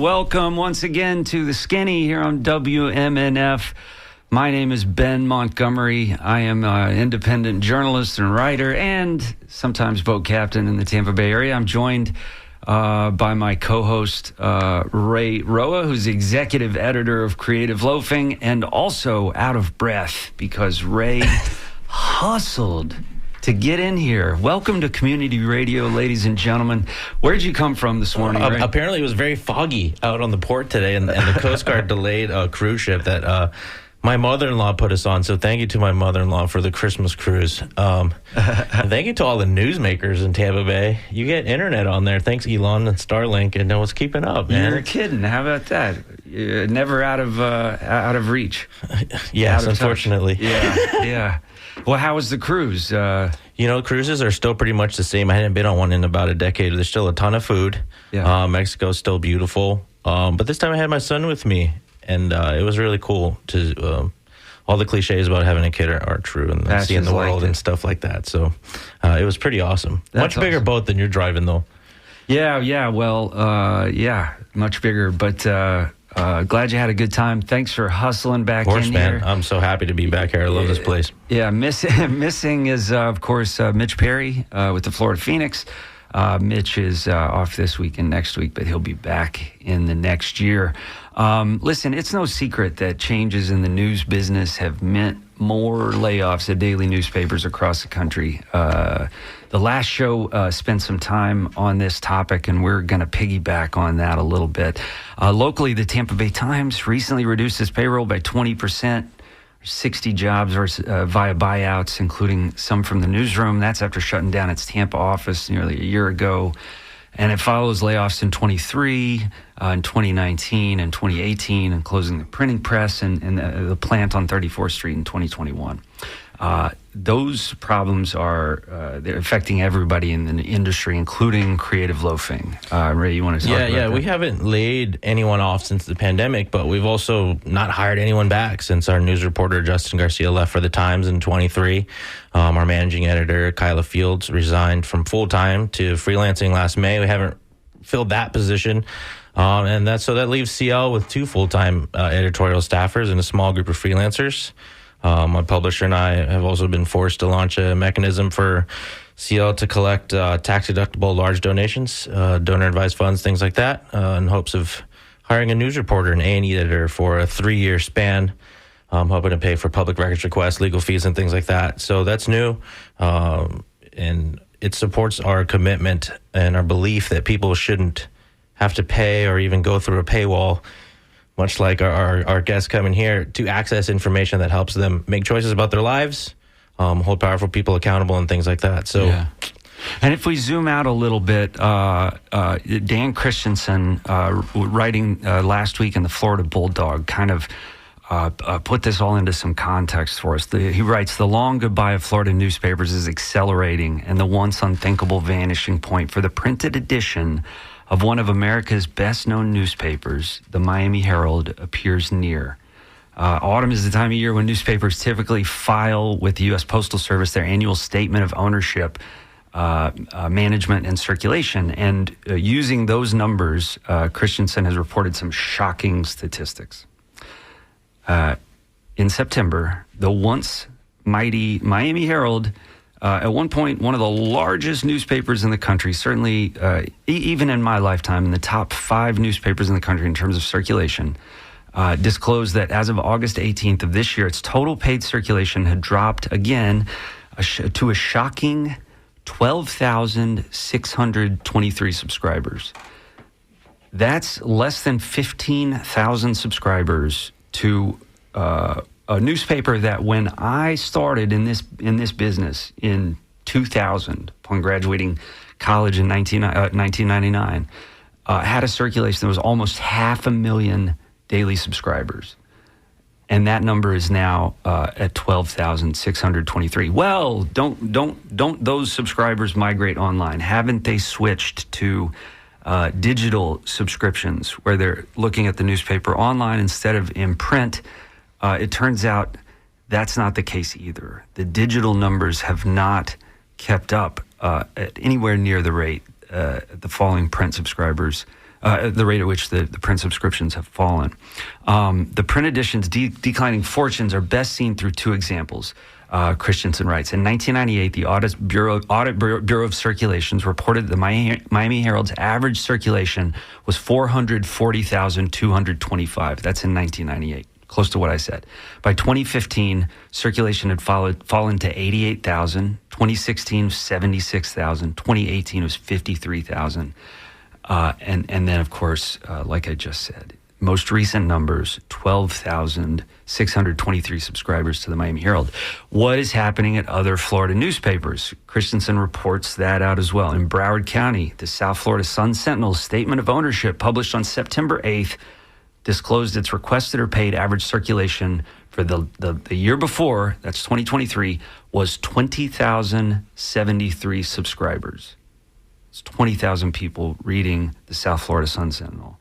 welcome once again to The Skinny here on WMNF. My name is Ben Montgomery. I am an independent journalist and writer and sometimes boat captain in the Tampa Bay area. I'm joined by my co-host, Ray Roa, who's the executive editor of Creative Loafing and also out of breath because Ray hustled to get in here. Welcome to Community Radio, ladies and gentlemen. Where did you come from this morning, Ray? Apparently it was very foggy out on the port today, and the Coast Guard delayed a cruise ship that my mother-in-law put us on, so thank you to my mother-in-law for the Christmas cruise. And thank you to all the newsmakers in Tampa Bay. You get internet on there. Thanks, Elon and Starlink, and no one's keeping up, man. You're kidding. How about that? Never out of reach. Yes, unfortunately. Yeah. Well, how was the cruise? Cruises are still pretty much the same. I hadn't been on one in about a decade. There's still a ton of food. Yeah. Mexico's still beautiful. But this time I had my son with me, and it was really cool to all the cliches about having a kid are true, and seeing the world and stuff like that. So it was pretty awesome. Much bigger boat than you're driving, though. Yeah. Well, much bigger, but glad you had a good time. Thanks for hustling back in here. Man, I'm so happy to be back here. I love this place. Yeah, missing is, of course, Mitch Perry with the Florida Phoenix. Mitch is off this week and next week, but he'll be back in the next year. Listen, it's no secret that changes in the news business have meant more layoffs at daily newspapers across the country. The last show spent some time on this topic, and we're going to piggyback on that a little bit. Locally, the Tampa Bay Times recently reduced its payroll by 20%, 60 jobs via buyouts, including some from the newsroom. That's after shutting down its Tampa office nearly a year ago. And it follows layoffs in 23, in 2019, and 2018, and closing the printing press and the plant on 34th Street in 2021. Those problems are they're affecting everybody in the industry, including Creative Loafing. Ray, you want to talk about that? Yeah, we haven't laid anyone off since the pandemic, but we've also not hired anyone back since our news reporter, Justin Garcia, left for the Times in 23. Our managing editor, Kyla Fields, resigned from full-time to freelancing last May. We haven't filled that position. And that leaves CL with 2 full-time editorial staffers and a small group of freelancers. My publisher and I have also been forced to launch a mechanism for CL to collect tax-deductible large donations, donor-advised funds, things like that, in hopes of hiring a news reporter and A&E editor for a 3-year span. I'm hoping to pay for public records requests, legal fees, and things like that. So that's new, and it supports our commitment and our belief that people shouldn't have to pay or even go through a paywall, much like our guests coming here, to access information that helps them make choices about their lives, hold powerful people accountable, and things like that. So, yeah. And if we zoom out a little bit, Dan Christensen, writing last week in the Florida Bulldog, kind of put this all into some context for us. He writes, "The long goodbye of Florida newspapers is accelerating, and the once unthinkable vanishing point for the printed edition of one of America's best-known newspapers, the Miami Herald, appears near." Autumn is the time of year when newspapers typically file with the U.S. Postal Service their annual statement of ownership, management, and circulation. And using those numbers, Christensen has reported some shocking statistics. In September, the once mighty Miami Herald, at one point, one of the largest newspapers in the country, certainly even in my lifetime, in the top 5 newspapers in the country in terms of circulation, disclosed that as of August 18th of this year, its total paid circulation had dropped again to a shocking 12,623 subscribers. That's less than 15,000 subscribers to a newspaper that when I started in this business in 2000, upon graduating college in 1999, had a circulation that was almost 500,000 daily subscribers. And that number is now at 12,623. Well, don't those subscribers migrate online? Haven't they switched to digital subscriptions where they're looking at the newspaper online instead of in print? It turns out that's not the case either. The digital numbers have not kept up at anywhere near the rate the falling print subscribers the rate at which the print subscriptions have fallen. The print edition's declining fortunes are best seen through two examples. Christensen writes, in 1998, the Audit Bureau of Circulations reported that the Miami Herald's average circulation was 440,225. That's in 1998, close to what I said. By 2015, circulation had fallen to 88,000. 2016, 76,000. 2018 was 53,000. And then, of course, like I just said, most recent numbers, 12,623 subscribers to the Miami Herald. What is happening at other Florida newspapers? Christensen reports that out as well. In Broward County, the South Florida Sun-Sentinel's statement of ownership, published on September 8th, disclosed its requested or paid average circulation for the year before, that's 2023, was 20,073 subscribers. It's 20,000 people reading the South Florida Sun-Sentinel.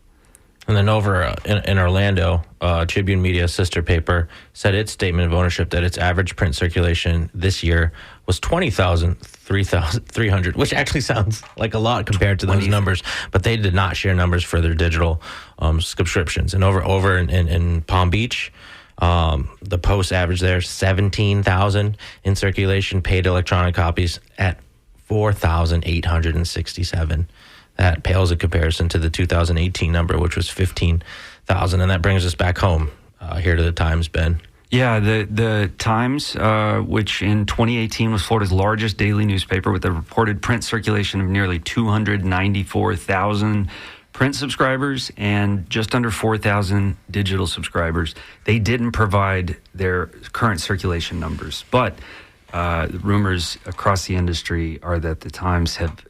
And then over in Orlando, Tribune Media, sister paper, said its statement of ownership that its average print circulation this year was 300, which actually sounds like a lot compared to those numbers. But they did not share numbers for their digital subscriptions. And over in Palm Beach, the Post average there 17,000 in circulation, paid electronic copies at 4,867. That pales in comparison to the 2018 number, which was 15,000. And that brings us back home here to the Times, Ben. Yeah, the Times, which in 2018 was Florida's largest daily newspaper with a reported print circulation of nearly 294,000 print subscribers and just under 4,000 digital subscribers. They didn't provide their current circulation numbers, but rumors across the industry are that the Times have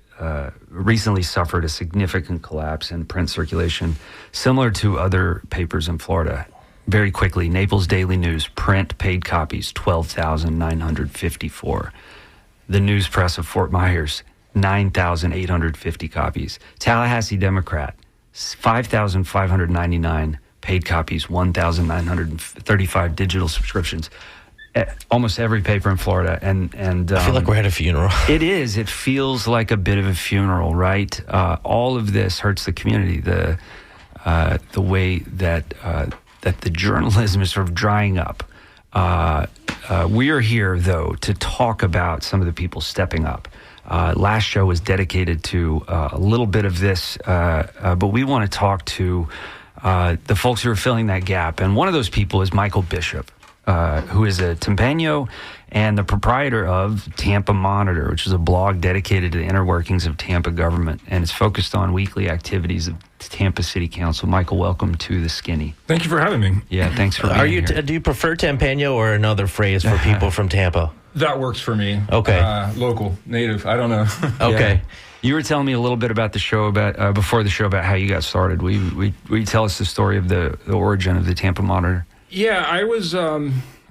recently suffered a significant collapse in print circulation, similar to other papers in Florida. Very quickly, Naples Daily News, print paid copies, 12,954. The News Press of Fort Myers, 9,850 copies. Tallahassee Democrat, 5,599 paid copies, 1,935 digital subscriptions. Almost every paper in Florida, and I feel like we're at a funeral. It is. It feels like a bit of a funeral, right? All of this hurts the community. The way that the journalism is sort of drying up. We are here, though, to talk about some of the people stepping up. Last show was dedicated to a little bit of this, but we want to talk to the folks who are filling that gap, and one of those people is Michael Bishop. Who is a Tampano and the proprietor of Tampa Monitor, which is a blog dedicated to the inner workings of Tampa government, and it's focused on weekly activities of Tampa City Council. Michael, welcome to The Skinny. Thank you for having me. Yeah, thanks for being here. Do you prefer Tampano or another phrase for people from Tampa? That works for me. Okay. Local, native, I don't know. Okay. Yeah. You were telling me a little bit about the show, before the show, about how you got started. Will you tell us the story of the origin of the Tampa Monitor? Yeah,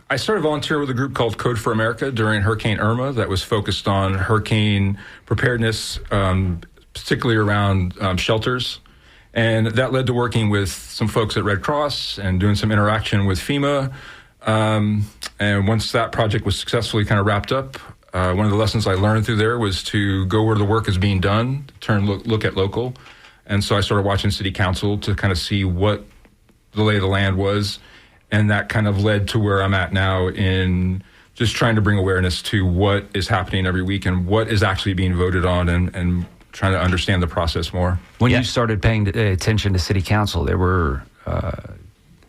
I started volunteering with a group called Code for America during Hurricane Irma that was focused on hurricane preparedness, particularly around shelters. And that led to working with some folks at Red Cross and doing some interaction with FEMA. And once that project was successfully kind of wrapped up, one of the lessons I learned through there was to go where the work is being done, look at local. And so I started watching City Council to kind of see what the lay of the land was. And that kind of led to where I'm at now in just trying to bring awareness to what is happening every week and what is actually being voted on and trying to understand the process more. When you started paying attention to City Council, there were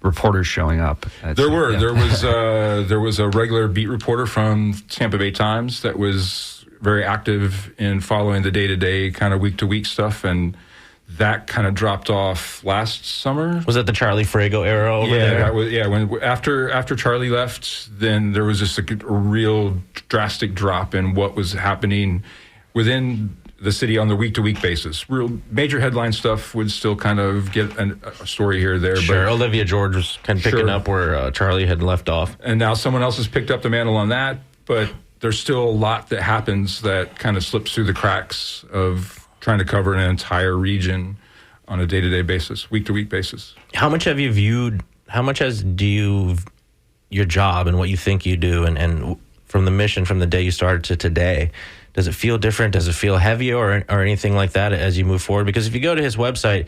reporters showing up. There was a regular beat reporter from Tampa Bay Times that was very active in following the day-to-day kind of week-to-week stuff, and that kind of dropped off last summer. Was that the Charlie Frago era over there? When after Charlie left, then there was just a real drastic drop in what was happening within the city on the week-to-week basis. Real major headline stuff would still kind of get a story here or there. Sure, but Olivia George was kind of picking up where Charlie had left off. And now someone else has picked up the mantle on that, but there's still a lot that happens that kind of slips through the cracks of trying to cover an entire region on a day-to-day basis, week-to-week basis. How much has your job and what you think you do and from the mission from the day you started to today, does it feel different? Does it feel heavier or anything like that as you move forward? Because if you go to his website,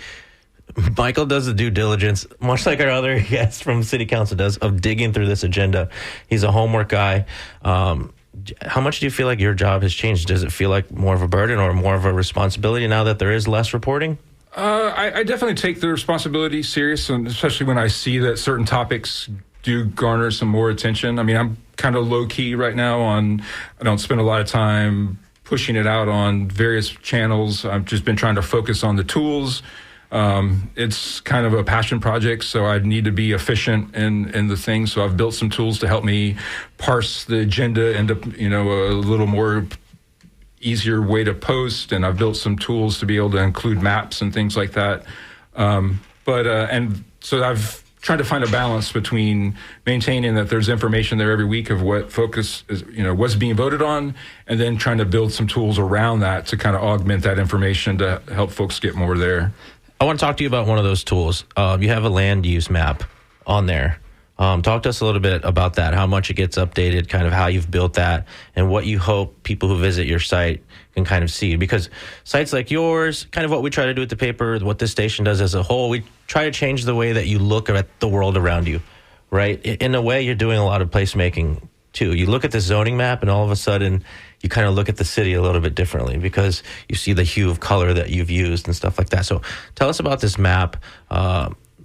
Michael does the due diligence, much like our other guest from City Council does, of digging through this agenda. He's a homework guy. How much do you feel like your job has changed? Does it feel like more of a burden or more of a responsibility now that there is less reporting? I definitely take the responsibility serious, and especially when I see that certain topics do garner some more attention. I mean, I'm kind of low key right now I don't spend a lot of time pushing it out on various channels. I've just been trying to focus on the tools. It's kind of a passion project, so I need to be efficient in the thing. So I've built some tools to help me parse the agenda into, a little more easier way to post. And I've built some tools to be able to include maps and things like that. And so I've tried to find a balance between maintaining that there's information there every week of what focus is, what's being voted on, and then trying to build some tools around that to kind of augment that information to help folks get more there. I want to talk to you about one of those tools. You have a land use map on there. Talk to us a little bit about that, how much it gets updated, kind of how you've built that, and what you hope people who visit your site can kind of see. Because sites like yours, kind of what we try to do at the paper, what this station does as a whole, we try to change the way that you look at the world around you, right? In a way, you're doing a lot of placemaking, too. You look at the zoning map, and all of a sudden, you kind of look at the city a little bit differently because you see the hue of color that you've used and stuff like that. So tell us about this map,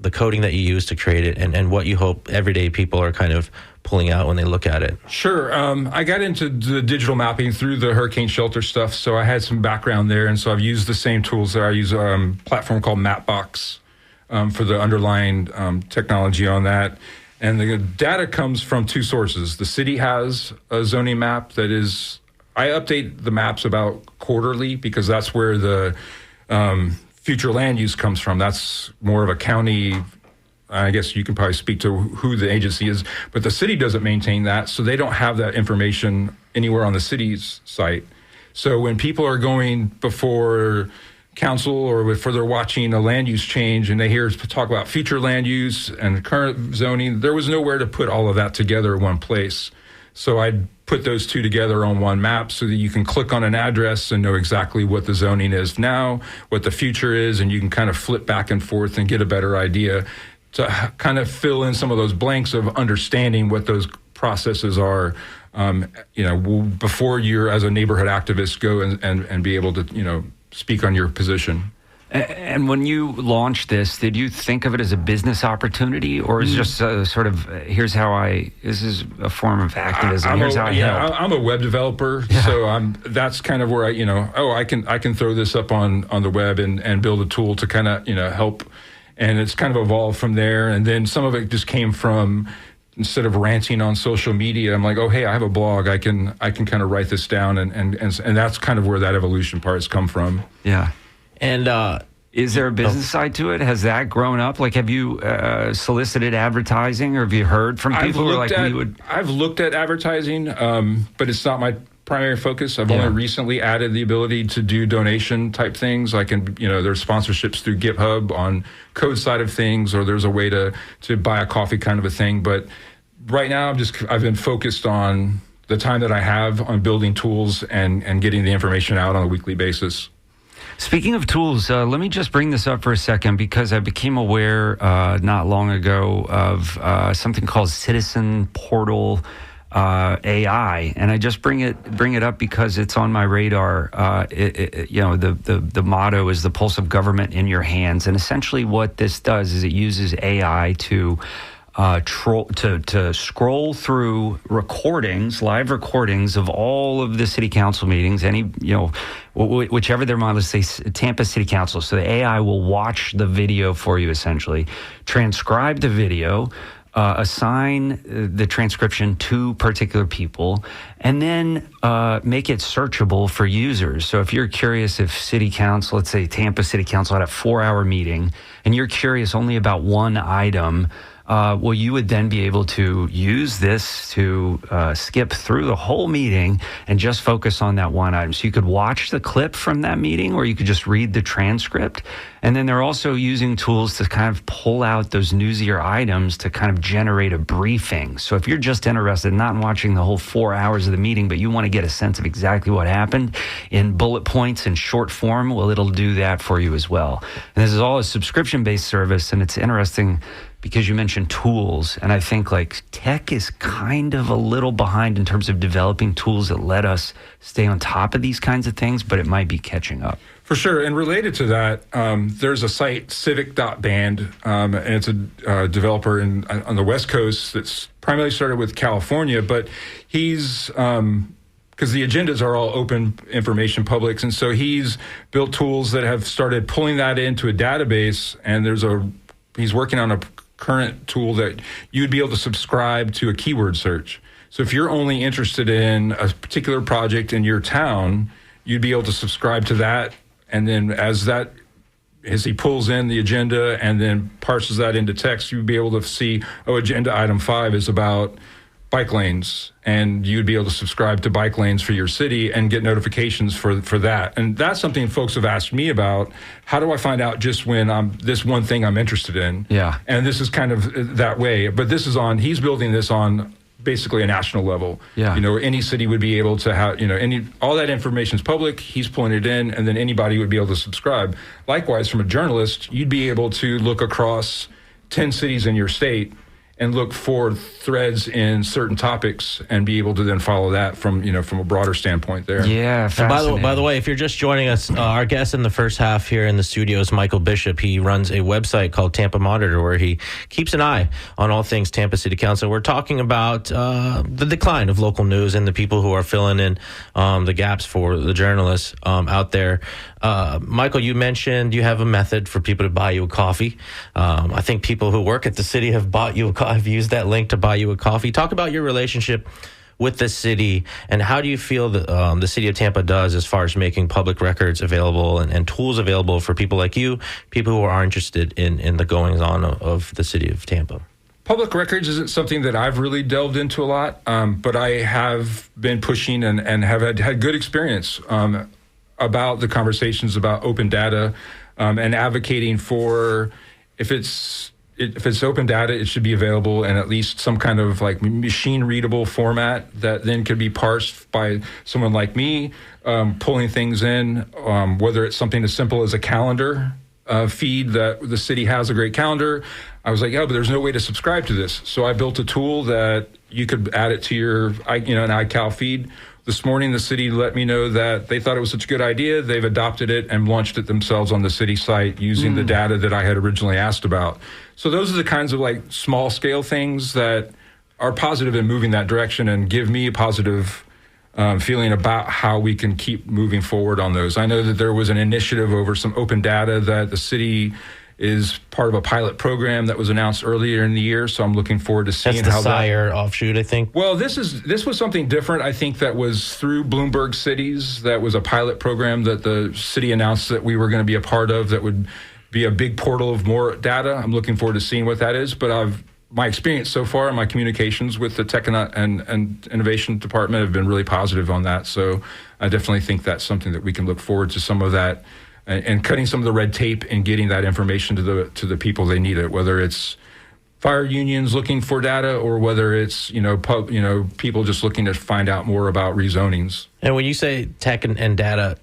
the coding that you use to create it, and what you hope everyday people are kind of pulling out when they look at it. Sure. I got into the digital mapping through the hurricane shelter stuff, so I had some background there, and so I've used the same tools there. I use a platform called Mapbox for the underlying technology on that. And the data comes from two sources. The city has a zoning map that is, I update the maps about quarterly because that's where the future land use comes from. That's more of a county, I guess you can probably speak to who the agency is, but the city doesn't maintain that, so they don't have that information anywhere on the city's site. So when people are going before council or if they're watching a land use change and they hear talk about future land use and current zoning, there was nowhere to put all of that together in one place. So I'd put those two together on one map so that you can click on an address and know exactly what the zoning is now, what the future is, and you can kind of flip back and forth and get a better idea to kind of fill in some of those blanks of understanding what those processes are, before you're, as a neighborhood activist, go and be able to, speak on your position. And when you launched this, did you think of it as a business opportunity, or is it just sort of, this is a form of activism, here's how I help? I'm a web developer, so that's kind of where I can throw this up on the web and build a tool to kind of, help. And it's kind of evolved from there. And then some of it just came from, instead of ranting on social media, I'm like, oh, hey, I have a blog. I can kind of write this down. And that's kind of where that evolution part has come from. Yeah. And is there a business side to it? Has that grown up? Like, have you solicited advertising, or have you heard from people who are like, I've looked at advertising, but it's not my primary focus. I've only recently added the ability to do donation type things. I can, there's sponsorships through GitHub on code side of things, or there's a way to buy a coffee kind of a thing. But right now, I've been focused on the time that I have on building tools and getting the information out on a weekly basis. Speaking of tools, let me just bring this up for a second, because I became aware not long ago of something called Citizen Portal AI, and I just bring it up because it's on my radar. The motto is the pulse of government in your hands, and essentially what this does is it uses AI to scroll through live recordings of all of the city council meetings, whichever they're on, let's say Tampa City Council. So the AI will watch the video for you, essentially, transcribe the video, assign the transcription to particular people, and then make it searchable for users. So if you're curious if City Council, let's say Tampa City Council had a 4-hour meeting, and you're curious only about one item, well, you would then be able to use this to skip through the whole meeting and just focus on that one item. So you could watch the clip from that meeting, or you could just read the transcript. And then they're also using tools to kind of pull out those newsier items to kind of generate a briefing. So if you're just interested not in watching the whole 4 hours of the meeting, but you want to get a sense of exactly what happened in bullet points in short form, well, it'll do that for you as well. And this is all a subscription-based service, and it's interesting because you mentioned tools, and I think like tech is kind of a little behind in terms of developing tools that let us stay on top of these kinds of things, but it might be catching up. For sure. And related to that, there's a site, civic.band, and it's a developer on the West Coast that's primarily started with California, but he's because the agendas are all open information publics, and so he's built tools that have started pulling that into a database, and he's working on a current tool that you'd be able to subscribe to a keyword search. So if you're only interested in a particular project in your town, you'd be able to subscribe to that. And then as he pulls in the agenda and then parses that into text, you'd be able to see, agenda item 5 is about bike lanes, and you'd be able to subscribe to bike lanes for your city and get notifications for that. And that's something folks have asked me about. How do I find out just when this one thing I'm interested in? Yeah. And this is kind of that way. But he's building this on basically a national level. Yeah. Any city would be able to have, all that information is public. He's pulling it in, and then anybody would be able to subscribe. Likewise, from a journalist, you'd be able to look across 10 cities in your state and look for threads in certain topics and be able to then follow that from a broader standpoint there. Yeah, fascinating. By the way, if you're just joining us, our guest in the first half here in the studio is Michael Bishop. He runs a website called Tampa Monitor, where he keeps an eye on all things Tampa City Council. We're talking about the decline of local news and the people who are filling in the gaps for the journalists out there. Michael, you mentioned you have a method for people to buy you a coffee. I think people who work at the city have bought you have used that link to buy you a coffee. Talk about your relationship with the city, and how do you feel that the city of Tampa does as far as making public records available and tools available for people like you, people who are interested in the goings-on of the city of Tampa? Public records isn't something that I've really delved into a lot, but I have been pushing and have had good experience about the conversations about open data and advocating for if it's open data, it should be available in at least some kind of like machine readable format that then could be parsed by someone like me, pulling things in, whether it's something as simple as a calendar feed that the city has a great calendar. I was like, but there's no way to subscribe to this. So I built a tool that you could add it to your, an iCal feed. This morning, the city let me know that they thought it was such a good idea. They've adopted it and launched it themselves on the city site using the data that I had originally asked about. So those are the kinds of like small scale things that are positive in moving that direction and give me a positive feeling about how we can keep moving forward on those. I know that there was an initiative over some open data that the city is part of a pilot program that was announced earlier in the year, so I'm looking forward to seeing how that... That's the SIRE offshoot, I think. Well, this was something different. I think that was through Bloomberg Cities. That was a pilot program that the city announced that we were going to be a part of that would be a big portal of more data. I'm looking forward to seeing what that is, but my experience so far and my communications with the Tech and Innovation Department have been really positive on that, so I definitely think that's something that we can look forward to some of that and cutting some of the red tape and getting that information to the people they need it, whether it's fire unions looking for data or whether it's people just looking to find out more about rezonings. And when you say tech and data,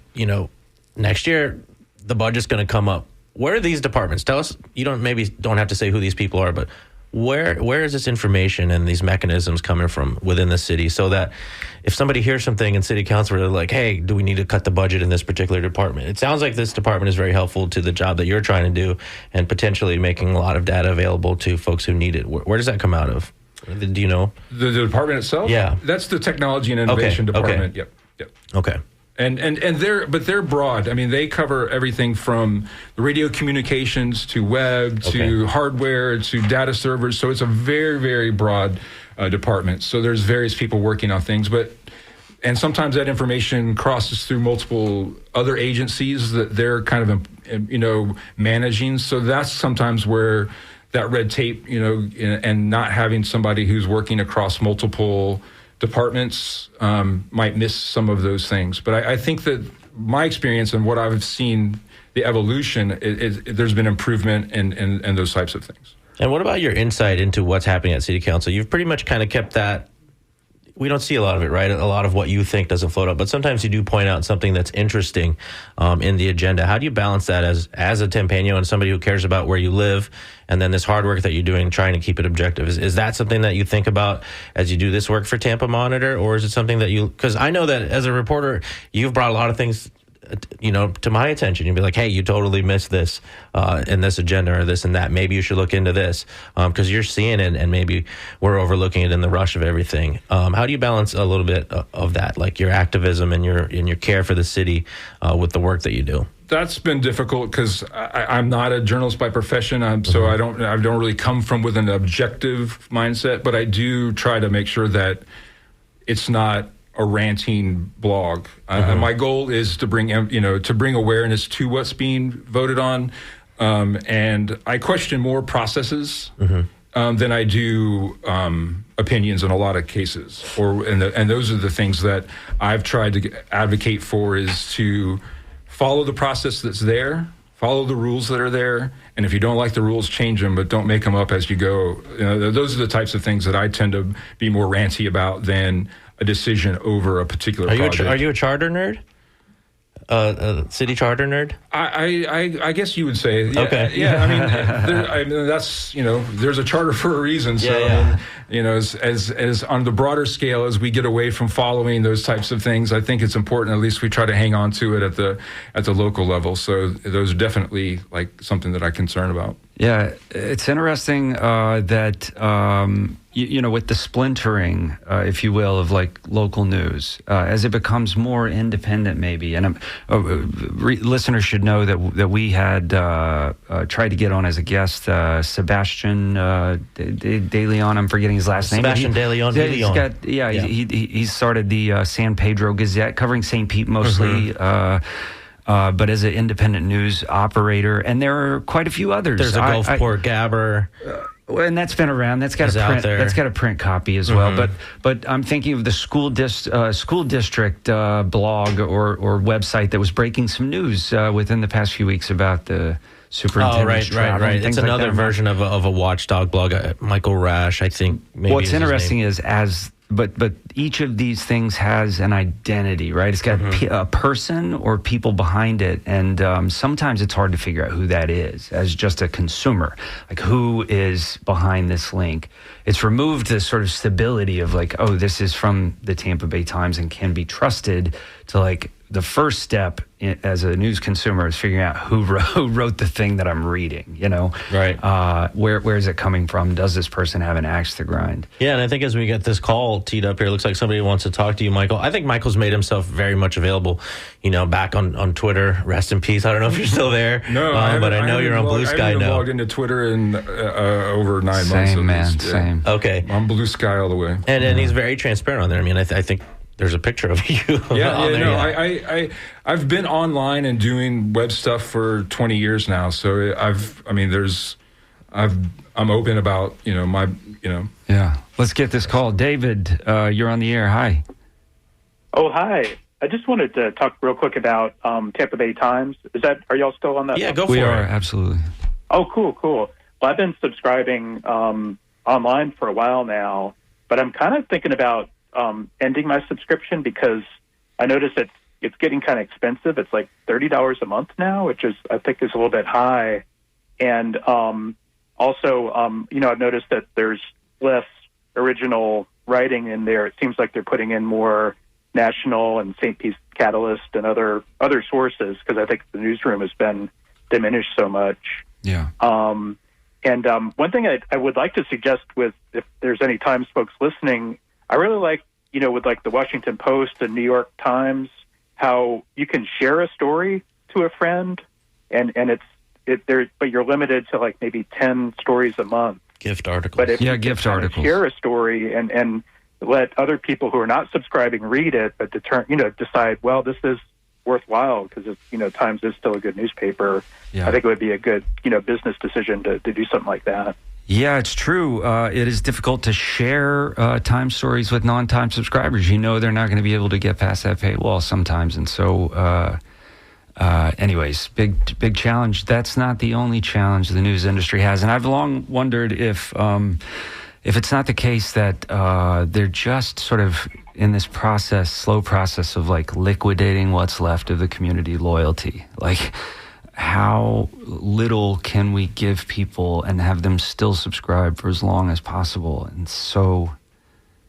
next year the budget's going to come up. Where are these departments? Tell us. You don't have to say who these people are, but where is this information and these mechanisms coming from within the city, so that if somebody hears something in city council, they're like, hey, do we need to cut the budget in this particular department? It sounds like this department is very helpful to the job that you're trying to do and potentially making a lot of data available to folks who need it. Where does that come out of? Do you know? The department itself? Yeah. That's the Technology and Innovation Department. Okay. Yep. Okay. And they're broad. I mean, they cover everything from the radio communications to web to hardware to data servers. So it's a very, very broad department. So there's various people working on things, and sometimes that information crosses through multiple other agencies that they're kind of managing. So that's sometimes where that red tape, and not having somebody who's working across multiple departments might miss some of those things. But I think that my experience and what I've seen, the evolution, there's been improvement in those types of things. And what about your insight into what's happening at City Council? You've pretty much kind of kept that. We don't see a lot of it, right? A lot of what you think doesn't float up, but sometimes you do point out something that's interesting in the agenda. How do you balance that as a Tampano and somebody who cares about where you live, and then this hard work that you're doing, trying to keep it objective? Is that something that you think about as you do this work for Tampa Monitor, or is it something that because I know that as a reporter, you've brought a lot of things to my attention. You'd be like, hey, you totally missed this in this agenda or this and that. Maybe you should look into this because you're seeing it and maybe we're overlooking it in the rush of everything. How do you balance a little bit of that, like your activism and your care for the city with the work that you do? That's been difficult because I'm not a journalist by profession, so I don't really come from with an objective mindset, but I do try to make sure that it's not a ranting blog. My goal is to bring awareness to what's being voted on, and I question more processes than I do opinions in a lot of cases. And those are the things that I've tried to advocate for, is to follow the process that's there, follow the rules that are there, and if you don't like the rules, change them, but don't make them up as you go. Those are the types of things that I tend to be more ranty about than a decision over a particular project. Are you a charter nerd? A city charter nerd? I guess you would say. Yeah, okay. Yeah, I mean, that's, there's a charter for a reason. So, as on the broader scale, as we get away from following those types of things, I think it's important, at least we try to hang on to it at the local level. So those are definitely like something that I'm concerned about. Yeah, it's interesting that, with the splintering, if you will, of like local news, as it becomes more independent maybe. And listeners should know that we had tried to get on as a guest Sebastian De Leon. I'm forgetting his last name. Sebastian De Leon. He started the San Pedro Gazette, covering St. Pete mostly. But as an independent news operator, and there are quite a few others. There's a Gulfport Gabber. And that's been around. That's got a print copy as well. But I'm thinking of the school district blog or website that was breaking some news within the past few weeks about the superintendent's travel. Right. It's another version of a watchdog blog. Michael Rash, I think. Maybe what's interesting is But each of these things has an identity, right? It's got a person or people behind it, and sometimes it's hard to figure out who that is as just a consumer. Like, who is behind this link? It's removed the sort of stability of like, oh, this is from the Tampa Bay Times and can be trusted, to like the first step as a news consumer is figuring out who wrote the thing that I'm reading, Right. Where is it coming from? Does this person have an axe to grind? Yeah, and I think as we get this call teed up here, it looks like somebody wants to talk to you, Michael. I think Michael's made himself very much available, back on Twitter. Rest in peace. I don't know if you're still there. No, but I know you're on Blue Sky now. I logged into Twitter in over 9 months. Same, man, same. Okay. I'm Blue Sky all the way. And he's very transparent on there. I mean, I think there's a picture of you. I've been online and doing web stuff for 20 years now. So I'm open about, my. Yeah. Let's get this call. David, you're on the air. Hi. Oh, hi. I just wanted to talk real quick about Tampa Bay Times. Are y'all still on that? Yeah, go for it. We are, absolutely. Oh, cool. Well, I've been subscribing online for a while now, but I'm kind of thinking about ending my subscription because I noticed it's getting kind of expensive. It's like $30 a month now, which I think is a little bit high. And also, I've noticed that there's less original writing in there. It seems like they're putting in more national and St. Pete Catalyst and other sources, because I think the newsroom has been diminished so much. Yeah. One thing I would like to suggest, if there's any Times folks listening, I really like, with like the Washington Post and New York Times, how you can share a story to a friend, and but you're limited to like maybe 10 stories a month. Gift articles. But if you gift articles. Share a story and let other people who are not subscribing read it, but decide, well, this is worthwhile because Times is still a good newspaper. Yeah. I think it would be a good business decision to do something like that. Yeah, it's true. It is difficult to share Times stories with non-Times subscribers. They're not going to be able to get past that paywall sometimes, and so. Anyways, big challenge. That's not the only challenge the news industry has, and I've long wondered if it's not the case that they're just sort of in this slow process of like liquidating what's left of the community loyalty. Like, how little can we give people and have them still subscribe for as long as possible? And so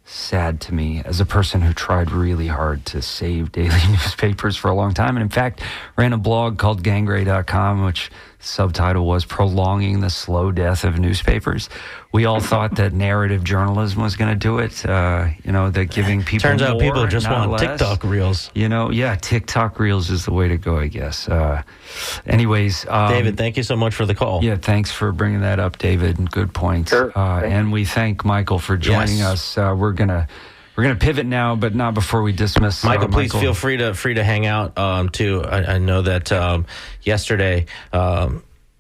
sad to me as a person who tried really hard to save daily newspapers for a long time, and in fact ran a blog called Gangray.com, which subtitle was Prolonging the Slow Death of Newspapers. We all thought that narrative journalism was going to do it, that giving people turns out more, people just want less. TikTok reels. TikTok reels is the way to go, I guess. Anyways, David, thank you so much for the call. Yeah, thanks for bringing that up, David, and good points. Sure. And we thank Michael for joining us. We're gonna pivot now, but not before we dismiss Michael. Please feel free to hang out too. I know that yesterday.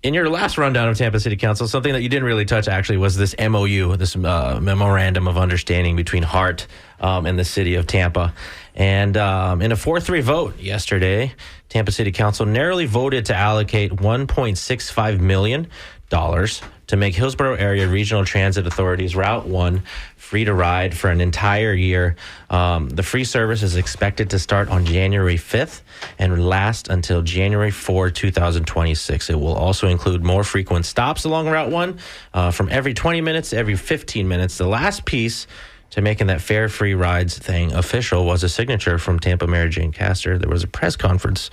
In your last rundown of Tampa City Council, something that you didn't really touch actually was this MOU, this Memorandum of Understanding between HART and the city of Tampa. And in a 4-3 vote yesterday, Tampa City Council narrowly voted to allocate $1.65 million to make Hillsborough Area Regional Transit Authority's Route 1 free to ride for an entire year. The free service is expected to start on January 5th and last until January 4, 2026. It will also include more frequent stops along Route 1 from every 20 minutes to every 15 minutes. The last piece to making that fare free rides thing official was a signature from Tampa Mayor Jane Castor. There was a press conference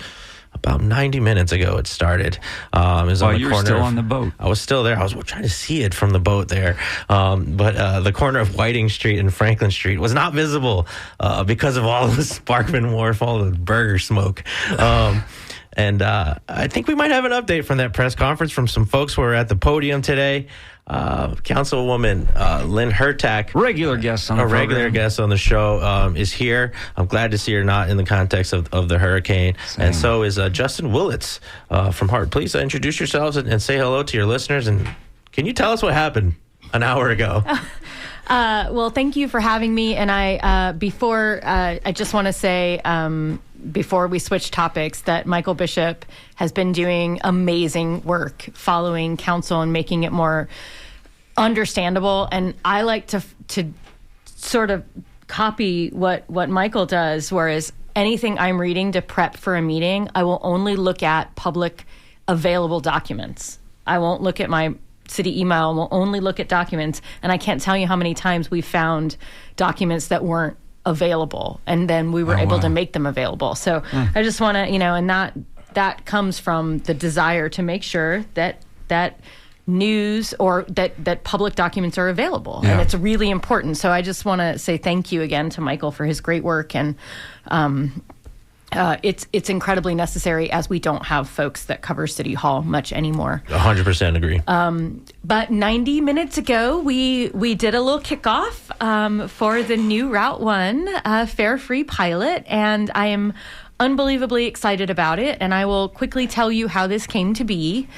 about 90 minutes ago. It started. It was on the you were corner still on the boat. I was still there. I was trying to see it from the boat there. But the corner of Whiting Street and Franklin Street was not visible because of all the Sparkman Wharf, all the burger smoke. And I think we might have an update from that press conference from some folks who were at the podium today. Councilwoman Lynn Hurtak, regular guest on the program. Regular guest on the show, is here. I'm glad to see her not in the context of the hurricane. Same. And so is Justin Willits from HART. Please introduce yourselves and say hello to your listeners. And can you tell us what happened an hour ago? Well, thank you for having me. And I just want to say, before we switch topics, that Michael Bishop has been doing amazing work following council and making it more understandable. And I like to sort of copy what Michael does, whereas anything I'm reading to prep for a meeting, I will only look at public available documents. I won't look at my city email. We'll only look at documents. And I can't tell you how many times we found documents that weren't available, and then we were able to make them available. So I just want to, and that comes from the desire to make sure that news or that public documents are available. Yeah. And it's really important. So I just want to say thank you again to Michael for his great work. And it's incredibly necessary, as we don't have folks that cover City Hall much anymore. 100% agree. But 90 minutes ago, we did a little kickoff for the new Route 1 fare-free pilot, and I am unbelievably excited about it. And I will quickly tell you how this came to be.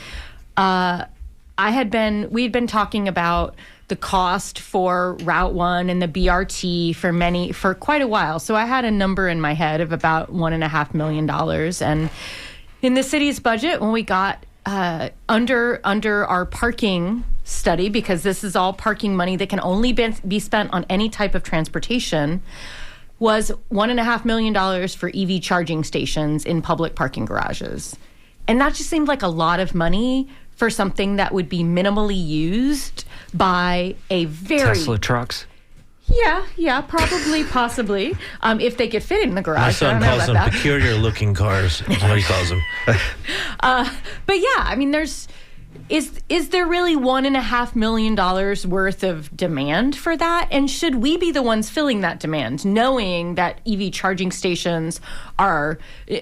We'd been talking about the cost for Route 1 and the BRT for quite a while. So I had a number in my head of about $1.5 million. And in the city's budget, when we got under our parking study, because this is all parking money that can only be spent on any type of transportation, was $1.5 million for EV charging stations in public parking garages. And that just seemed like a lot of money for something that would be minimally used by a very... Tesla trucks? Yeah, probably, possibly. If they could fit in the garage. My son I don't know calls about them that. peculiar-looking cars. That's what he calls them. But yeah, I mean, is there really $1.5 million worth of demand for that? And should we be the ones filling that demand, knowing that EV charging stations are,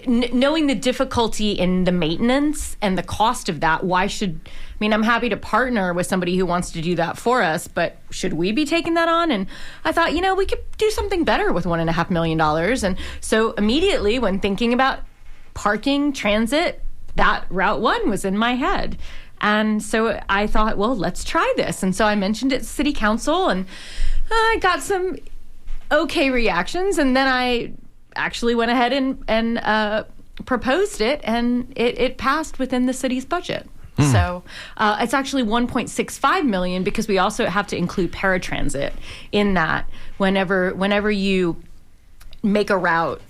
knowing the difficulty in the maintenance and the cost of that? I'm happy to partner with somebody who wants to do that for us, but should we be taking that on? And I thought, we could do something better with $1.5 million. And so immediately when thinking about parking, transit, that Route 1 was in my head. And so I thought, well, let's try this. And so I mentioned it to City Council, and I got some okay reactions. And then I actually went ahead and proposed it, and it passed within the city's budget. So it's actually $1.65 million, because we also have to include paratransit in that whenever you make a route.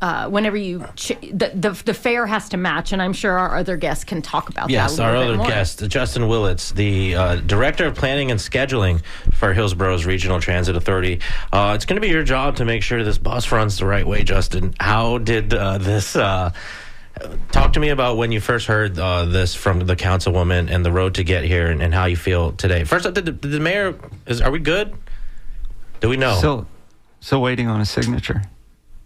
Whenever you the fare has to match, and I'm sure our other guests can talk about that. Yes, our other guest, Justin Willits, the Director of Planning and Scheduling for Hillsborough's Regional Transit Authority. It's going to be your job to make sure this bus runs the right way, Justin. How did this... Talk to me about when you first heard this from the councilwoman and the road to get here, and how you feel today. First up, did the mayor... Are we good? Do we know? Still waiting on a signature.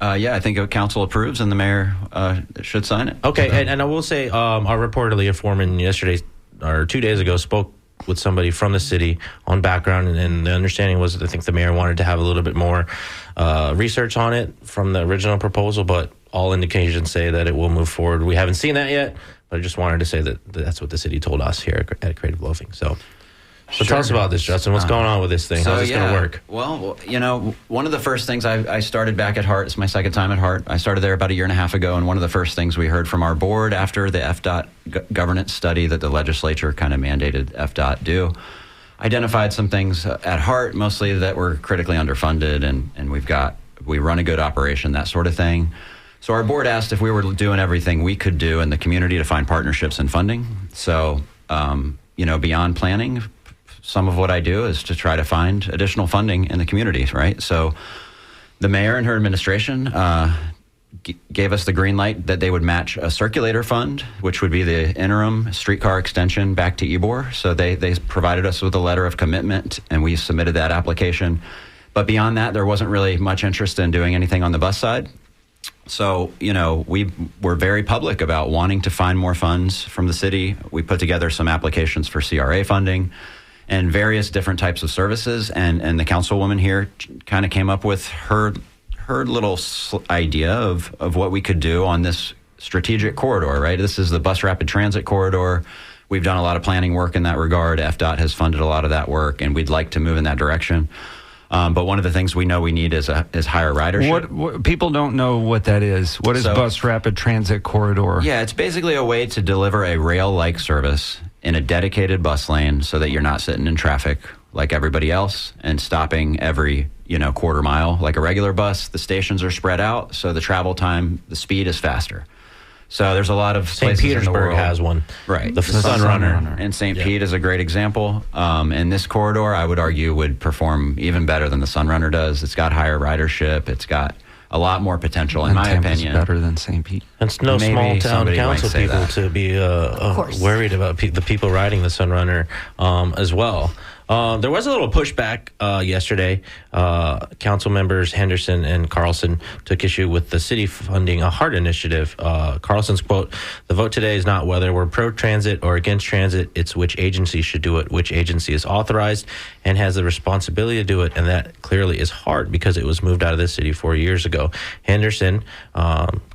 Yeah, I think council approves, and the mayor should sign it. Okay, and I will say, our reporter Leah Foreman yesterday, or 2 days ago, spoke with somebody from the city on background, and the understanding was that I think the mayor wanted to have a little bit more research on it from the original proposal, but all indications say that it will move forward. We haven't seen that yet, but I just wanted to say that that's what the city told us here at Creative Loafing. So tell us about this, Justin. What's going on with this thing? How's this going to work? Well, one of the first things I started back at HART, it's my second time at HART. I started there about a year and a half ago, and one of the first things we heard from our board after the FDOT governance study that the legislature kind of mandated FDOT do, identified some things at HART, mostly that were critically underfunded, and we run a good operation, that sort of thing. So our board asked if we were doing everything we could do in the community to find partnerships and funding. So, beyond planning, some of what I do is to try to find additional funding in the community, right? So the mayor and her administration gave us the green light that they would match a circulator fund, which would be the interim streetcar extension back to Ybor. So they provided us with a letter of commitment, and we submitted that application. But beyond that, there wasn't really much interest in doing anything on the bus side. So, we were very public about wanting to find more funds from the city. We put together some applications for CRA funding and various different types of services. And the councilwoman here kind of came up with her little idea of what we could do on this strategic corridor, right? This is the bus rapid transit corridor. We've done a lot of planning work in that regard. FDOT has funded a lot of that work, and we'd like to move in that direction. But one of the things we know we need is higher ridership. What people don't know what that is. What is Bus Rapid Transit Corridor? Yeah, it's basically a way to deliver a rail-like service in a dedicated bus lane so that you're not sitting in traffic like everybody else and stopping every quarter mile like a regular bus. The stations are spread out, so the travel time, the speed is faster. So there's a lot of St. places Petersburg in the world. Has one. Right. The Sunrunner. And St. Pete is a great example. And this corridor, I would argue, would perform even better than the Sunrunner does. It's got higher ridership. It's got a lot more potential, in my opinion. Better than St. Pete. It's no small town council people that. To be worried about the people riding the Sunrunner as well. There was a little pushback yesterday. Council members Henderson and Carlson took issue with the city funding a HART initiative. Carlson's quote, "The vote today is not whether we're pro-transit or against transit. It's which agency should do it, which agency is authorized and has the responsibility to do it. And that clearly is HART because it was moved out of the city 4 years ago." Henderson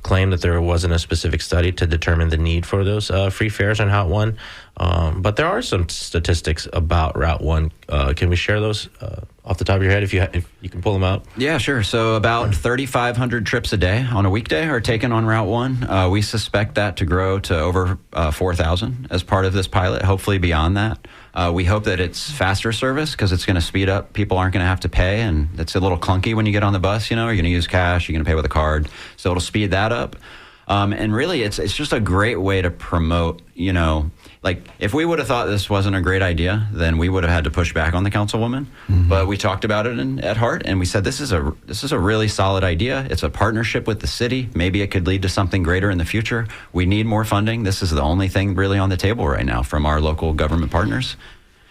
claimed that there wasn't a specific study to determine the need for those free fares on Route 1. But there are some statistics about Route 1. Can we share those off the top of your head if you can pull them out? Yeah, sure. So about 3,500 trips a day on a weekday are taken on Route 1. We suspect that to grow to over 4,000 as part of this pilot, hopefully beyond that. We hope that it's faster service because it's going to speed up. People aren't going to have to pay, and it's a little clunky when you get on the bus. You're going to use cash, you're going to pay with a card. So it'll speed that up. And really, it's just a great way to promote, like if we would have thought this wasn't a great idea, then we would have had to push back on the councilwoman. Mm-hmm. But we talked about it at HART, and we said this is a really solid idea. It's a partnership with the city. Maybe it could lead to something greater in the future. We need more funding. This is the only thing really on the table right now from our local government partners.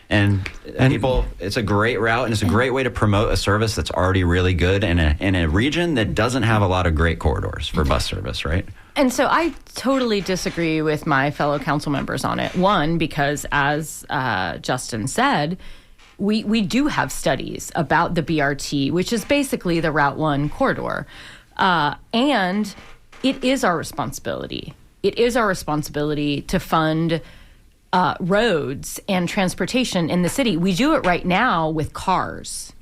And people, it's a great route, and it's a great way to promote a service that's already really good in a region that doesn't have a lot of great corridors for bus service, right? And so I totally disagree with my fellow council members on it. One, because as Justin said, we do have studies about the BRT, which is basically the Route 1 corridor. And it is our responsibility. It is our responsibility to fund roads and transportation in the city. We do it right now with cars.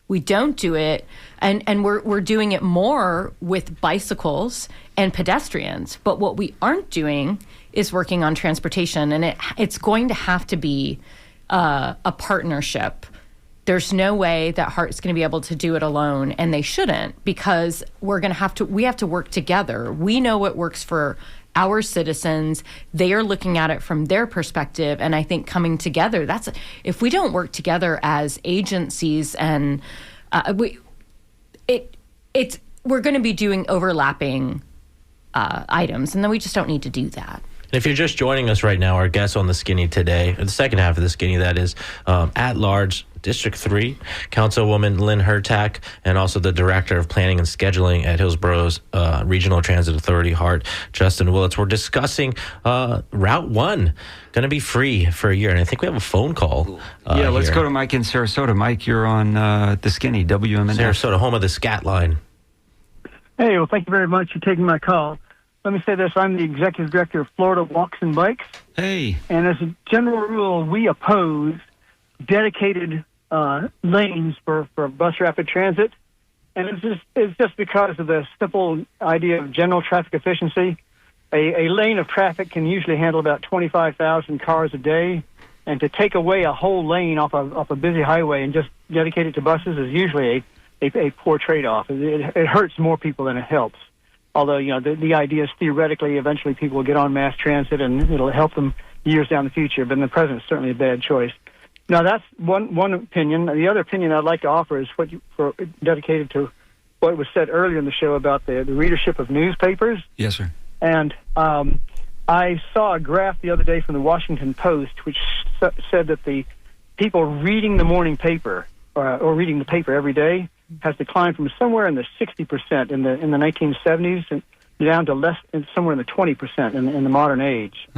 We don't do it, and we're doing it more with bicycles and pedestrians. But what we aren't doing is working on transportation, and it's going to have to be a partnership. There's no way that HART is going to be able to do it alone, and they shouldn't, because we have to work together. We know what works for our citizens. They are looking at it from their perspective, and I think coming together, if we don't work together as agencies, and we're going to be doing overlapping items, and then we just don't need to do that. And if you're just joining us right now, our guest on the Skinny today, or the second half of the Skinny, that is, at large, District 3, Councilwoman Lynn Hurtak, and also the Director of Planning and Scheduling at Hillsborough's Regional Transit Authority, HART, Justin Willits. We're discussing Route 1, going to be free for a year. And I think we have a phone call. Let's go to Mike in Sarasota. Mike, you're on the Skinny, WMNF. Sarasota, home of the Scat Line. Hey, well, thank you very much for taking my call. Let me say this. I'm the Executive Director of Florida Walks and Bikes. Hey. And as a general rule, we oppose dedicated lanes for bus rapid transit. And it's just because of the simple idea of general traffic efficiency. A lane of traffic can usually handle about 25,000 cars a day. And to take away a whole lane off a busy highway and just dedicate it to buses is usually a poor trade-off. It hurts more people than it helps. Although, the idea is theoretically eventually people will get on mass transit and it'll help them years down the future. But in the present, it's certainly a bad choice. Now, that's one opinion. The other opinion I'd like to offer is dedicated to what was said earlier in the show about the readership of newspapers. Yes, sir. And I saw a graph the other day from the Washington Post, which said that the people reading the morning paper or reading the paper every day has declined from somewhere in the 60% in the 1970s and down to somewhere in the 20% in the modern age.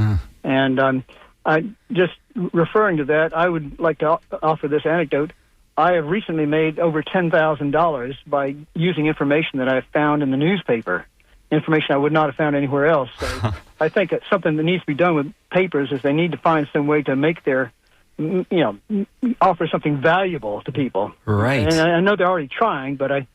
And I just referring to that, I would like to offer this anecdote. I have recently made over $10,000 by using information that I have found in the newspaper, information I would not have found anywhere else. So I think that something that needs to be done with papers is they need to find some way to make offer something valuable to people. Right. And I know they're already trying, but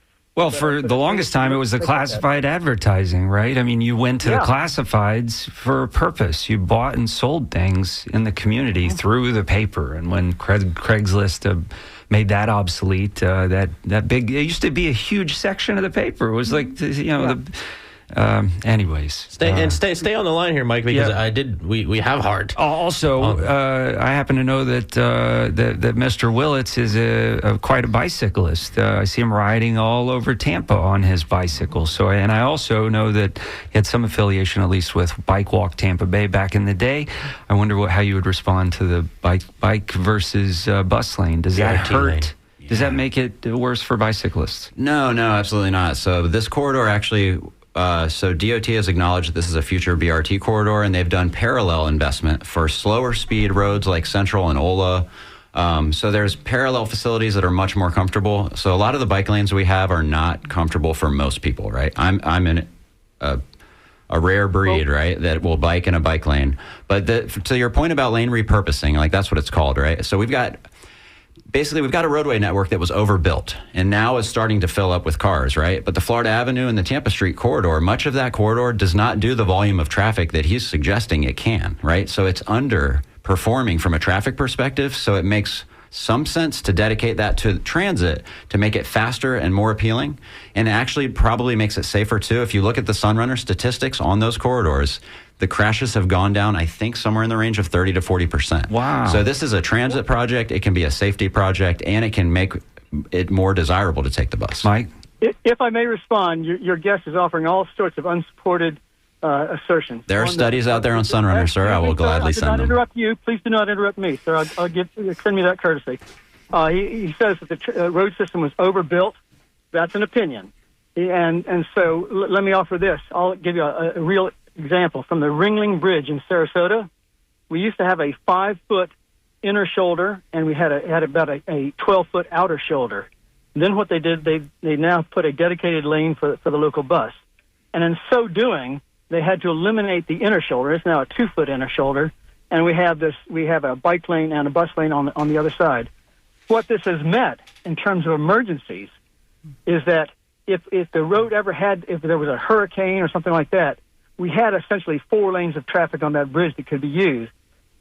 for the longest time, it was the classified advertising, right? I mean, you went to the classifieds for a purpose. You bought and sold things in the community through the paper. And when Craigslist made that obsolete, that big, it used to be a huge section of the paper. It was like, anyways. Stay on the line here, Mike, because we have HART. Also, I happen to know that Mr. Willits is quite a bicyclist. I see him riding all over Tampa on his bicycle. So, and I also know that he had some affiliation, at least, with Bike Walk Tampa Bay back in the day. I wonder how you would respond to the bike versus bus lane. Does that hurt? Yeah. Does that make it worse for bicyclists? No, absolutely not. So this corridor actually. So DOT has acknowledged that this is a future BRT corridor, and they've done parallel investment for slower speed roads like Central and Ola. So there's parallel facilities that are much more comfortable. So a lot of the bike lanes we have are not comfortable for most people, right? I'm in a rare breed, right, that will bike in a bike lane. But to your point about lane repurposing, like that's what it's called, right? So we've got a roadway network that was overbuilt and now is starting to fill up with cars, right? But the Florida Avenue and the Tampa Street corridor, much of that corridor does not do the volume of traffic that he's suggesting it can, right? So it's underperforming from a traffic perspective. So it makes some sense to dedicate that to transit to make it faster and more appealing. And it actually probably makes it safer too. If you look at the Sunrunner statistics on those corridors, the crashes have gone down, I think, somewhere in the range of 30 to 40%. Wow. So this is a transit project. It can be a safety project, and it can make it more desirable to take the bus. Mike? If I may respond, your guest is offering all sorts of unsupported assertions. There are studies out there on Sunrunner, sir. I will gladly send them. I did not interrupt you. Please do not interrupt me, sir. Send me that courtesy. He says that the road system was overbuilt. That's an opinion. And so let me offer this. I'll give you a real example. From the Ringling Bridge in Sarasota, we used to have a 5-foot inner shoulder, and we had about a 12-foot outer shoulder. And then what they did, they now put a dedicated lane for the local bus. And in so doing, they had to eliminate the inner shoulder. It's now a 2-foot inner shoulder. And we have a bike lane and a bus lane on the other side. What this has meant in terms of emergencies is that if the road if there was a hurricane or something like that, we had essentially 4 lanes of traffic on that bridge that could be used.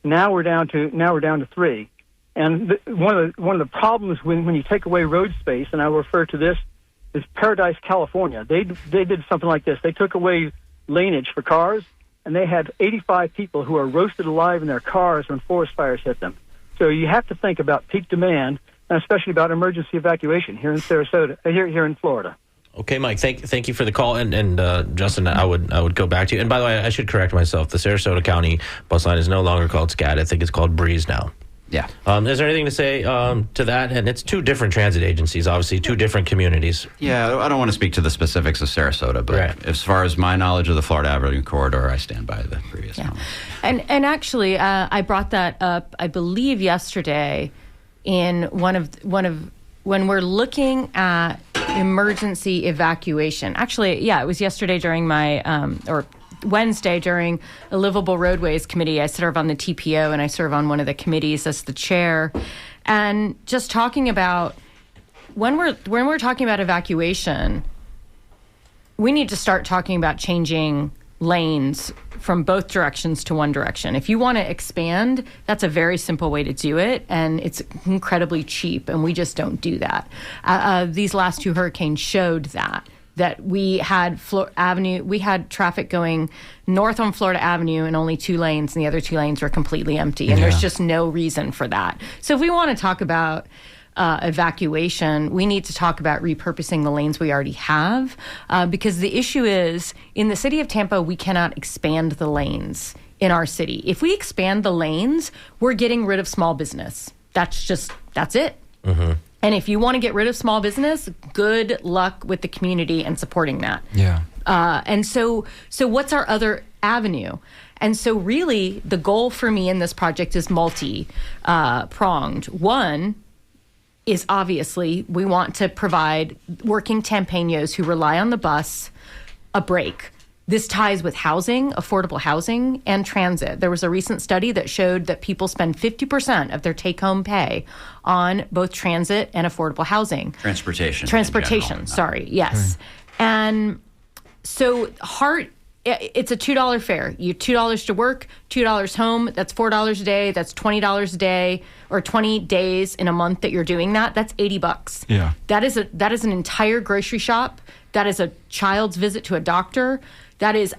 Now we're down to 3. And one of the problems when you take away road space, and I will refer to this, is Paradise, California. They did something like this. They took away laneage for cars, and they had 85 people who are roasted alive in their cars when forest fires hit them. So you have to think about peak demand, and especially about emergency evacuation here in Sarasota, here in Florida. Okay, Mike, thank you for the call. And Justin, I would go back to you. And by the way, I should correct myself. The Sarasota County bus line is no longer called SCAD. I think it's called Breeze now. Yeah. Is there anything to say to that? And it's 2 different transit agencies, obviously, 2 different communities. Yeah, I don't want to speak to the specifics of Sarasota, but right. As far as my knowledge of the Florida Avenue corridor, I stand by the previous comment. And actually, I brought that up, I believe, yesterday in one of when we're looking at emergency evacuation. Actually, yeah, it was yesterday during my or Wednesday during a Livable Roadways committee. I serve on the TPO and I serve on one of the committees as the chair. And just talking about when we're talking about evacuation, we need to start talking about changing lanes from both directions to one direction. If you want to expand, that's a very simple way to do it, and it's incredibly cheap, and we just don't do that. These last 2 hurricanes showed that we had traffic going north on Florida Avenue in only 2 lanes, and the other 2 lanes were completely empty, and there's just no reason for that. So if we want to talk about evacuation, we need to talk about repurposing the lanes we already have, because the issue is, in the city of Tampa, we cannot expand the lanes in our city. If we expand the lanes, we're getting rid of small business. That's it. Mm-hmm. And if you want to get rid of small business, good luck with the community and supporting that. Yeah. And so what's our other avenue? And so really, the goal for me in this project is multi-pronged. One is obviously we want to provide working Tampeños who rely on the bus a break. This ties with housing, affordable housing, and transit. There was a recent study that showed that people spend 50% of their take-home pay on both transit and affordable housing. Transportation, sorry, yes. And so it's a $2 fare. You $2 to work, $2 home. That's $4 a day. That's $20 a day, or 20 days in a month that you're doing that. That's $80. Yeah. That is an entire grocery shop. That is a child's visit to a doctor. That is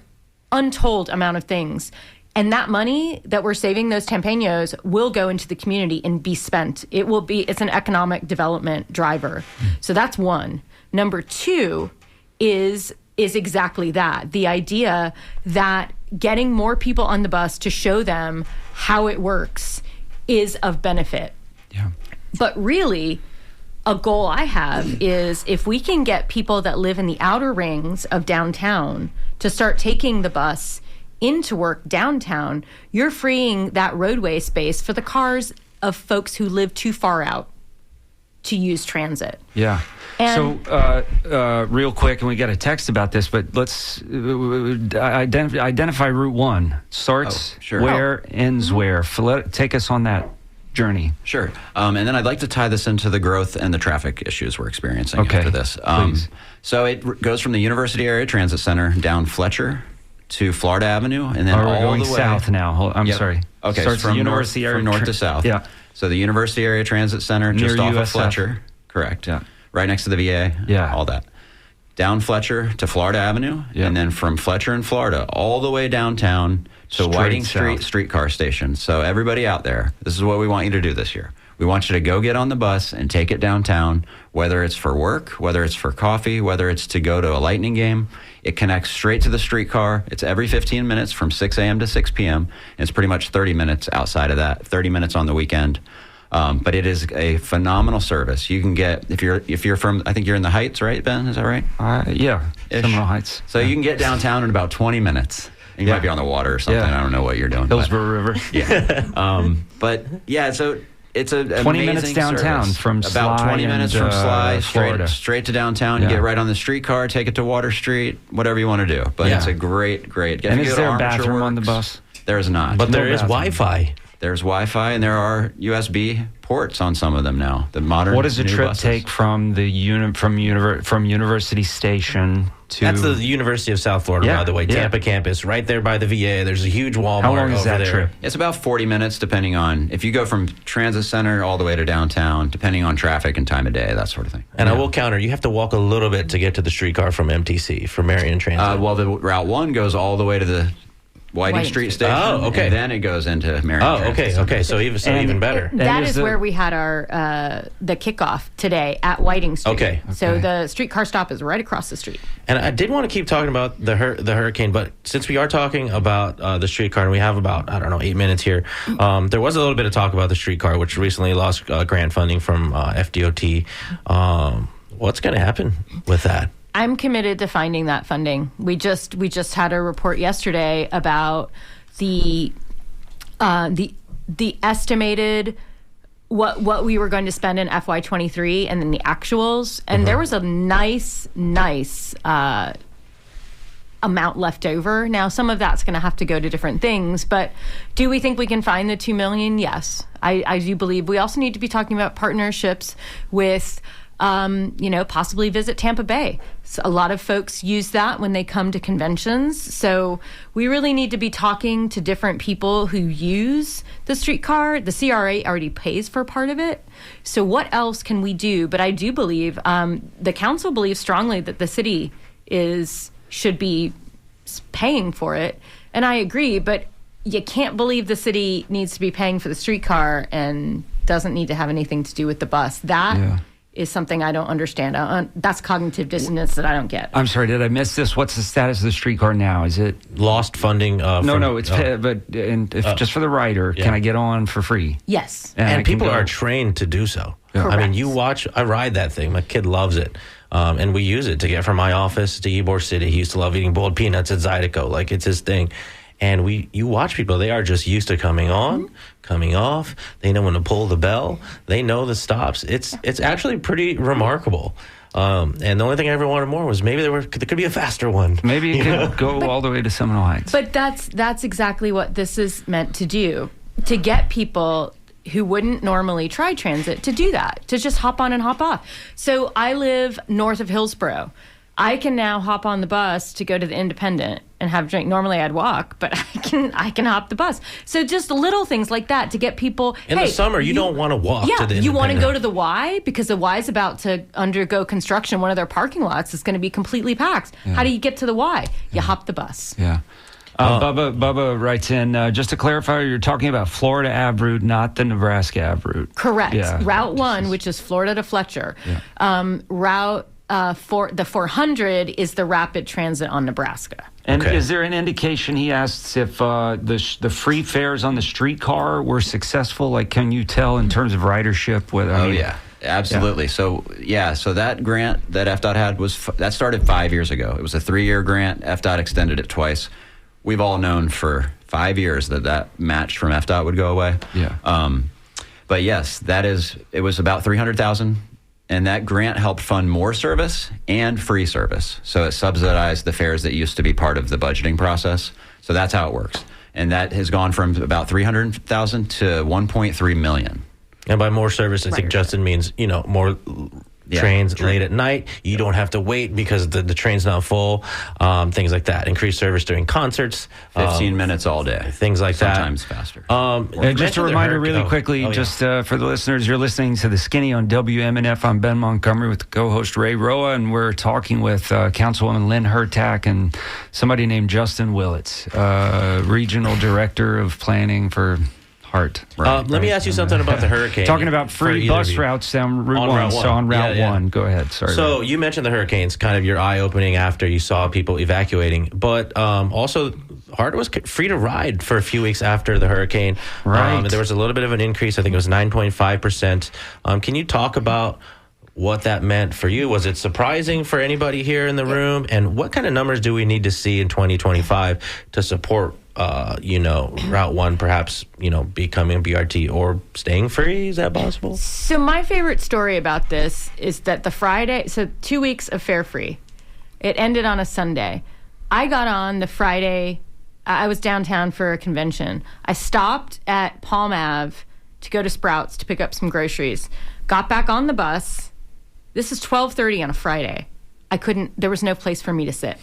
untold amount of things. And that money that we're saving those Tampeños will go into the community and be spent. It's an economic development driver. So that's one. Number 2 is exactly that. The idea that getting more people on the bus to show them how it works is of benefit. Yeah. But really, a goal I have is if we can get people that live in the outer rings of downtown to start taking the bus into work downtown, you're freeing that roadway space for the cars of folks who live too far out to use transit. Yeah. And so real quick, and we got a text about this, but let's identify Route 1. Starts where, ends where. Take us on that journey. Sure. And then I'd like to tie this into the growth and the traffic issues we're experiencing after this. So it goes from the University Area Transit Center down Fletcher to Florida Avenue, and then we're all going the way south now. I'm sorry. Okay, Starts from University north, from north to south. Yeah. So the University Area Transit Center, Near just off of USF. Fletcher. Correct. Yeah. Right next to the VA. Yeah. All that. Down Fletcher to Florida Avenue, and then from Fletcher and Florida all the way downtown to Straight Whiting south. Street streetcar station. So everybody out there, this is what we want you to do this year. We want you to go get on the bus and take it downtown, whether it's for work, whether it's for coffee, whether it's to go to a Lightning game. It connects straight to the streetcar. It's every 15 minutes from 6 a.m. to 6 p.m. And it's pretty much 30 minutes outside of that, 30 minutes on the weekend. But it is a phenomenal service. You can get, if you're from, I think you're in the Heights, right, Ben? Is that right? Yeah, Seminole Heights. So you can get downtown in about 20 minutes. You might be on the water or something. I don't know what you're doing. Hillsborough River. Yeah. But yeah, so It's a 20 minutes amazing downtown service. from about Sly 20 minutes and, from Sly, Florida. straight to downtown. Yeah. You get right on the streetcar, take it to Water Street, whatever you want to do. But Yeah. it's a great. And is there a Armature bathroom on the Works. bus? There is not. But No there is bathroom. Wi-Fi. There's Wi-Fi, and there are USB ports on some of them now. The modern. What does a new trip buses. take from the from University Station to? That's the University of South Florida, Yeah, by the way. yeah. Tampa campus, right there by the VA. There's a huge Walmart How long is over that there. trip? It's about 40 minutes, depending on if you go from Transit Center all the way to downtown, depending on traffic and time of day, that sort of thing. And I will counter, you have to walk a little bit to get to the streetcar from MTC, from Marion Transit. Well, the Route 1 goes all the way to the Whiting Street Station. Oh, okay. And then it goes into Marion Oh, Transit okay, Center. okay. So even better. That is is the- where we had our the kickoff today at Whiting Street. Okay. So the streetcar stop is right across the street. And I did want to keep talking about the hurricane, but since we are talking about the streetcar, and we have about, 8 minutes here, there was a little bit of talk about the streetcar, which recently lost grant funding from FDOT. What's going to happen with that? I'm committed to finding that funding. We just had a report yesterday about the estimated what we were going to spend in FY23 and then the actuals, and there was a nice amount left over. Now some of that's going to have to go to different things, but do we think we can find the $2 million? Yes, I do believe. We also need to be talking about partnerships with possibly visit Tampa Bay. So a lot of folks use that when they come to conventions. So we really need to be talking to different people who use the streetcar. The CRA already pays for part of it. So what else can we do? But I do believe the council believes strongly that the city should be paying for it. And I agree, but you can't believe the city needs to be paying for the streetcar and doesn't need to have anything to do with the bus. That is something I don't understand. That's cognitive dissonance that I don't get. I'm sorry, did I miss this? What's the status of the streetcar now? Is it Lost funding? No, it's just for the rider. Can I get on for free? Yes. I And can people go- are trained to do so. Yeah. I mean, Correct. I ride that thing. My kid loves it. And we use it to get from my office to Ybor City. He used to love eating boiled peanuts at Zydeco. Like, it's his thing. And you watch people, they are just used to coming on, coming off. They know when to pull the bell. They know the stops. It's actually pretty remarkable. And the only thing I ever wanted more was maybe there could be a faster one. Maybe it could go all the way to Seminole Heights. But that's exactly what this is meant to do, to get people who wouldn't normally try transit to do that, to just hop on and hop off. So I live north of Hillsborough. I can now hop on the bus to go to the Independent and have a drink. Normally I'd walk, but I can hop the bus. So just little things like that to get people. In the summer, you don't want to walk to the you want to Independent. go to the Y because the Y is about to undergo construction. One of their parking lots is going to be completely packed. How do you get to the Y? You hop the bus. Yeah. Bubba writes in, just to clarify, you're talking about Florida Ave route, not the Nebraska Ave route. Correct. Yeah. Route 1, which is Florida to Fletcher. Route the 400 is the rapid transit on Nebraska. And Okay. is there an indication, he asks, if the free fares on the streetcar were successful? Like, can you tell in terms of ridership? Yeah, absolutely. Yeah. So that grant that FDOT had that started 5 years ago. It was a 3-year grant. FDOT extended it twice. We've all known for 5 years that match from FDOT would go away. Yeah. But yes, it was about $300,000, and that grant helped fund more service and free service. So it subsidized the fares that used to be part of the budgeting process. So that's how it works. And that has gone from about $300,000 to $1.3 million. And by more service, I think Justin means, more trains late at night. You don't have to wait because the train's not full. Things like that. Increased service during concerts. 15 minutes all day. Things like that. Sometimes faster. And just a reminder really quickly, for the listeners, you're listening to The Skinny on WMNF. I'm Ben Montgomery with co-host Ray Roa, and we're talking with Councilwoman Lynn Hertak and somebody named Justin Willits, Regional Director of Planning for Hart. Let me ask you something about the hurricane. Talking about free bus routes down Route 1. So on Route 1, go ahead. Sorry. So you mentioned the hurricanes, kind of your eye-opening after you saw people evacuating. But also, Hart was free to ride for a few weeks after the hurricane. Right. There was a little bit of an increase. I think it was 9.5%. Can you talk about what that meant for you? Was it surprising for anybody here in the room? And what kind of numbers do we need to see in 2025 to support Route 1 perhaps, becoming BRT or staying free? Is that possible? So my favorite story about this is that the Friday, so 2 weeks of fare free. It ended on a Sunday. I got on the Friday. I was downtown for a convention. I stopped at Palm Ave to go to Sprouts to pick up some groceries. Got back on the bus. This is 12:30 on a Friday. There was no place for me to sit.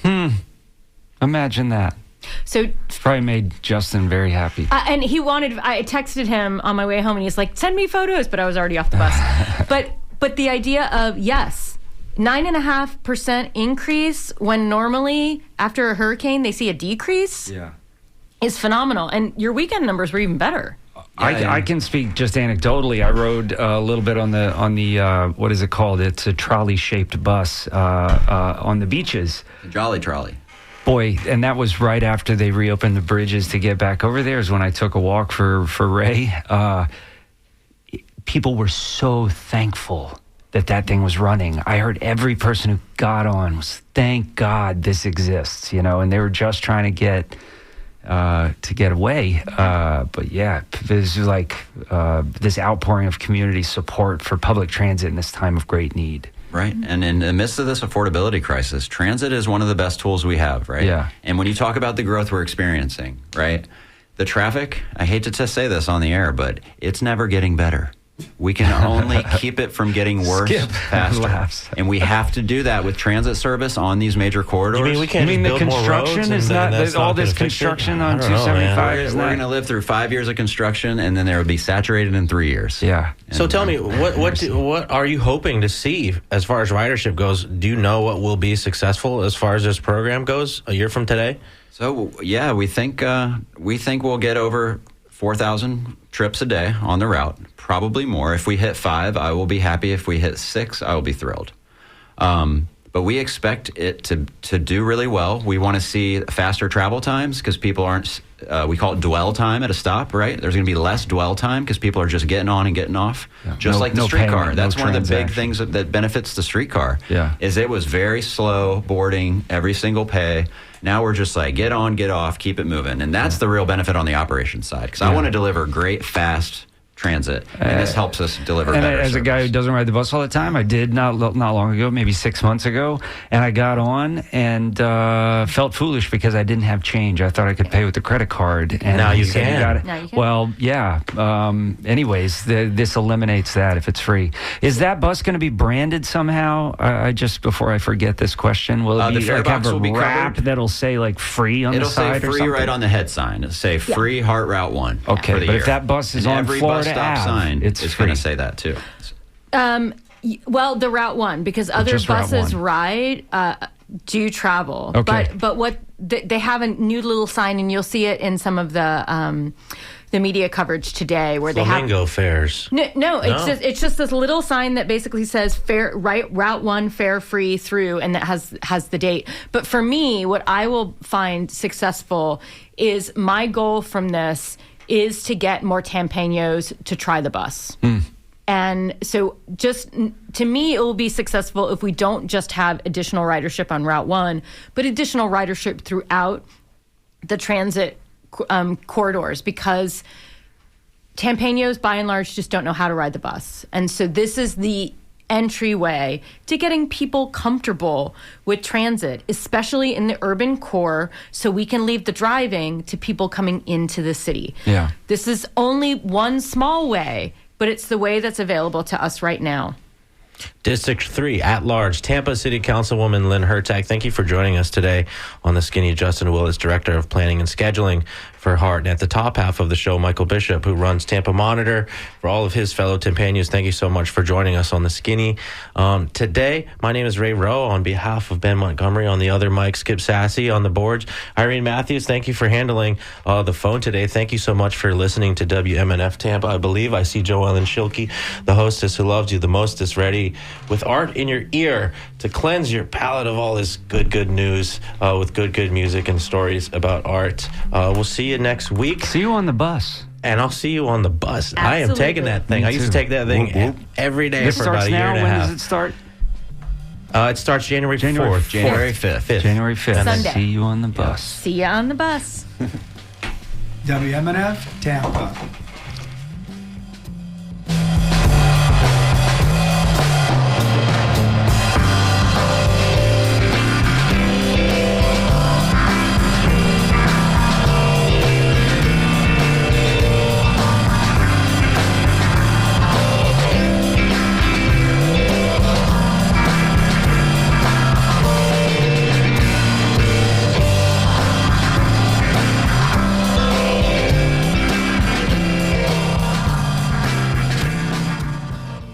Imagine that. So It's probably made Justin very happy. and I texted him on my way home and he's like, send me photos, but I was already off the bus. But the idea of, yes, 9.5% increase when normally after a hurricane they see a decrease is phenomenal. And your weekend numbers were even better. I can speak just anecdotally. I rode a little bit on the what is it called? It's a trolley-shaped bus on the beaches. Jolly Trolley. Boy, and that was right after they reopened the bridges to get back over there is when I took a walk for Ray. People were so thankful that thing was running. I heard every person who got on was, thank God this exists, and they were just trying to get away. But yeah, there's like this outpouring of community support for public transit in this time of great need. Right. And in the midst of this affordability crisis, transit is one of the best tools we have, right? Yeah. And when you talk about the growth we're experiencing, right, the traffic, I hate to say this on the air, but it's never getting better. We can only keep it from getting worse faster. Laughs. And we have to do that with transit service on these major corridors. You mean we can't the build more construction roads is and not that's all not this gonna fix it? construction I on don't know, 275 man. is We're not. going to live through 5 years of construction, and then there would be saturated in 3 years. Yeah. So tell me, what are you hoping to see as far as ridership goes? Do you know what will be successful as far as this program goes a year from today? So yeah, we think we'll get over 4,000 trips a day on the route, probably more. If we hit 5, I will be happy. If we hit 6, I will be thrilled. But we expect it to do really well. We want to see faster travel times because people aren't, we call it dwell time at a stop, right? There's going to be less dwell time because people are just getting on and getting off, just like the streetcar. Payment, That's one of the big transaction. things that benefits the streetcar. Yeah. Is it was very slow boarding, every single pay. Now we're just like, get on, get off, keep it moving. And that's the real benefit on the operations side because I want to deliver great, fast transit, and this helps us deliver And better as a guy who service. doesn't ride the bus all the time, I did not long ago, maybe 6 months ago, and I got on and felt foolish because I didn't have change. I thought I could pay with the credit card. And Now he you said, can. got it. Now you can. Well, yeah. Anyways, this eliminates that if it's free. Is that bus going to be branded somehow? I just, before I forget this question, will it The be fare like box have a will be wrap covered. that'll say like free on It'll the say side or free something? right on the head sign. It'll say free Heart Route 1 Okay, for the but year. if that bus is And on every Florida bus stop Ave, sign, it's going free. to say that too. Well, the Route 1, because other just Route buses 1. ride do travel. Okay. But what they have a new little sign, and you'll see it in some of the media coverage today, where Flamingo fares. they have no. No. It's just this little sign that basically says Route 1 fare free through, and that has the date. But for me, what I will find successful is my goal from this is to get more Tampeños to try the bus. And so just to me, it will be successful if we don't just have additional ridership on Route 1, but additional ridership throughout the transit corridors, because Tampeños, by and large, just don't know how to ride the bus. And so this is the entryway to getting people comfortable with transit, especially in the urban core, so we can leave the driving to people coming into the city. Yeah. This is only one small way, but it's the way that's available to us right now. District 3 at large, Tampa City Councilwoman Lynn Hertag, thank you for joining us today on The Skinny. Justin Willis, Director of Planning and Scheduling for HART. And at the top half of the show, Michael Bishop, who runs Tampa Monitor, for all of his fellow Tampaños. Thank you so much for joining us on The Skinny. Today, my name is Ray Rowe. On behalf of Ben Montgomery, on the other mic, Skip Sassy on the boards. Irene Matthews, thank you for handling the phone today. Thank you so much for listening to WMNF Tampa. I believe I see Joellen Schilke, the hostess who loves you the most, is ready with art in your ear to cleanse your palate of all this good news with good music and stories about art. We'll see you next week. See you on the bus. And I'll see you on the bus. I am taking that thing. Me I used to too. take that thing Whoop, whoop. every day This for about starts a year now. and a When half. does it start? It starts January 4th. January 5th. January 5th. Sunday. See you on the bus. See ya on the bus. WMNF Tampa.